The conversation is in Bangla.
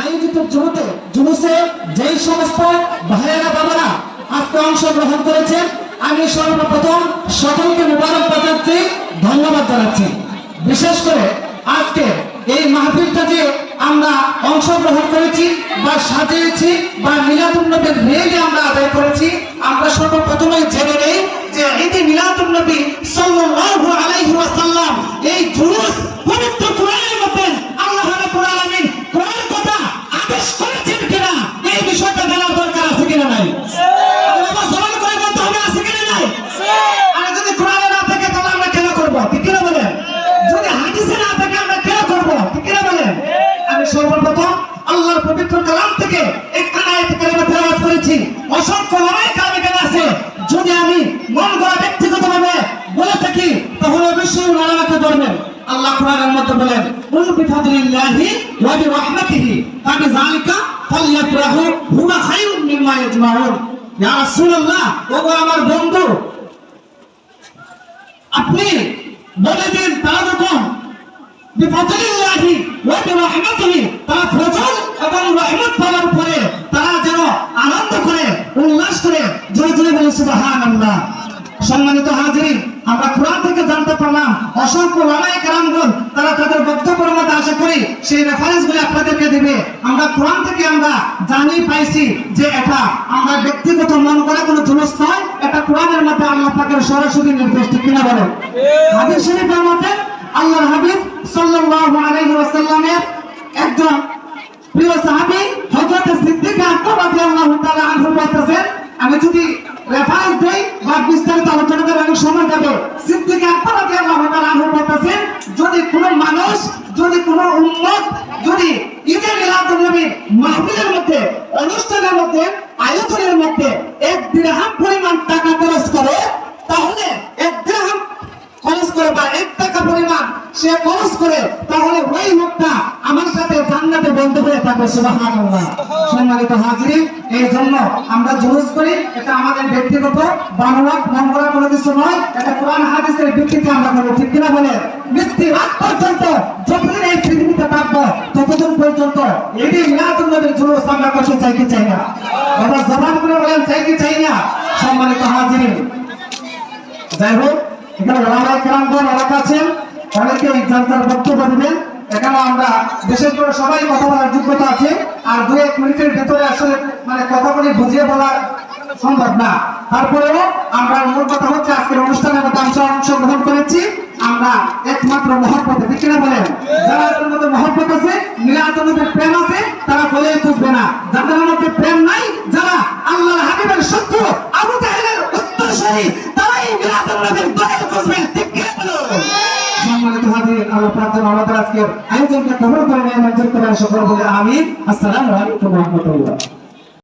আয়োজিত জুলুসে যেই সমস্ত ভাইয়েরা বাবারা আজকে অংশগ্রহণ করেছেন, আমি সর্বপ্রথম সকলকে মুবারকবাদ জানাচ্ছি, ধন্যবাদ জানাচ্ছি। বিশেষ করে আজকে এই মাহফিলটা যে আমরা অংশগ্রহণ করেছি বা সাজিয়েছি বা মিলাদুন নবীর রেলে আমরা আদায় করেছি, আমরা সর্বপ্রথমে জেনে নেই যে ঈদে মিলাদুন নবী সাল্লাল্লাহু আলাইহি ওয়াসাল্লাম এই জুলুস পবিত্র কোরআনের মধ্যে আল্লাহ রাব্বুল আলামিন কোরআন কথা আদেশ করেছেন কিনা এই বিষয়টা জানার দরকার আছে কিনা নাই? আল্লাহ জবান করে বলতে হবে আছে কিনা নাই? আর যদি কোরআনে না থাকে তাহলে আমরা কেন করব? ঠিক কিনা বলেন? যদি হাদিসে না থাকে আমরা কেন করব? ঠিক কিনা বলেন? আমি সর্বপ্রথম আল্লাহর পবিত্র কালাম থেকে একটা আয়াত কারিমা তেলাওয়াত করেছি। অসংখ্য ওলামায়ে কেরাম আছে, যদি আমি মন গড়া ব্যক্তিগতভাবে বলে থাকি তাহলে অবশ্যই ওলামাকে ধরবেন। আল্লাহ কোরআনের মধ্যে বলেন, কুল বিফাদলিল্লাহি ওয়া বিরহমাতিহি ফাবিযালিকা ফালইফরাহু হুয়া খায়রুম মিম্মা ইয়াজমাউন। ইয়া রাসূলুল্লাহ, ওগো আমার বন্ধু, আপনি বলে দিন তারা যখন বিফাদলিল্লাহি ওয়া বিরহমাতিহি, তারা ফজল এবং রহমত পাওয়ার পরে তারা যেন আনন্দ করে উল্লাস করে জোরে জোরে বলে সুবহানাল্লাহ। সম্মানিত হাজিরিন, আমরা কোরআন থেকে জানতে পারলাম অসংখ্য ওলামায়ে কেরামগণ তারা তাদের বক্তব্যের মধ্যে আশা করি সেই রেফারেন্সগুলি আপনাদেরকে দিবে। আমরা কোরআন থেকে আমরা জানি পাইছি যে এটা আমরা ব্যক্তিগত মন করে কোনো জুলুস নয়, এটা কোরআনের মধ্যে আল্লাহ পাকের সরাসরি নির্দেশ। ঠিক কিনা বলেন? হাদিস শরীফের মধ্যে আল্লাহর হাবিব সাল্লাল্লাহু আলাইহি ওয়াসাল্লামের একজন প্রিয় সাহাবী হযরত সিদ্দিক আকবর রাদিয়াল্লাহু তাআলা আনহু বলতেছেন, আমি যদি রেফারেন্স দেই বা বিস্তারিত আলোচনা করে অনেক সময় যাবে। সিদ্দিক আকবর রাদিয়াল্লাহু তাআলা আনহু বলতেছেন, যদি কোনো মানুষ, যদি কোনো উম্মত যদি ঈদে মিলাদুন নবীর মাহফিলের মধ্যে, অনুষ্ঠানের মধ্যে, আয়োজনের মধ্যে 1 দিরহাম পরিমাণ টাকা খরচ করে, তাহলে 1 দিরহাম খরচ করে বা 1 টাকা পরিমাণ সে খরচ করে, তাহলে ওই লোকটা আমার সাথে জান্নাতে বন্ধু হয়ে থাকবে। সুবহানাল্লাহ। সম্মানিত হাজিরিন, এই জন্য আমরা জুলুস করি, এটা আমাদের ব্যক্তিগত বানোয়াট মন করা কোনো কিছু নয়, এটা কোরআন হাদিসের ভিত্তিতে আমরা করি। ঠিক কিনা বলেন? মৃত্যুর আগ পর্যন্ত যতদিন এই পৃথিবীতে থাকবো ততদিন পর্যন্ত ঈদে মিলাদুন নবীর জুলুস আমরা করতে চাই কি চাই না? আমরা জবান করে বলেন চাই কি চাই না? সম্মানিত হাজিরিন, যাই হোক, এখানে ওলামায়ে কেরামগণ এলাকা আছেন, অনেকে যার যার বক্তব্য দিবেন। এখানে আমরা বিশেষ করে সবাই কথা বলার যোগ্যতা আছে, আর 2-1 মিনিটের ভেতরে আসলে কথাগুলি বুঝিয়ে বলা সম্ভব না। তারপরেও আমরা মূল কথা হচ্ছে আজকের অনুষ্ঠানের মধ্যে অংশগ্রহণ করেছি আমরা একমাত্র মহব্বতে। ঠিক কিনা বলেন? যারা এর মধ্যে মহব্বত আছে, মিলাদুন নবীর প্রেম আছে, তারা বলে বুঝবে না। যাদের মধ্যে প্রেম নাই, যারা আল্লাহর হাবিবের শত্রু, আবু জাহেলের উত্তরসূরি, তারাই মিলাদুন নবীর দলে বুঝবেন। ঠিক কিনা বলেন? সম্মানিত হাজির, আল্লাহ পাক যেন আমাদের আজকের আয়োজনকে কবুল করে নেয়, মঞ্জুর করে সকল বলে আমিন। আসসালামু আলাইকুম ওয়া রাহমাতুল্লাহ।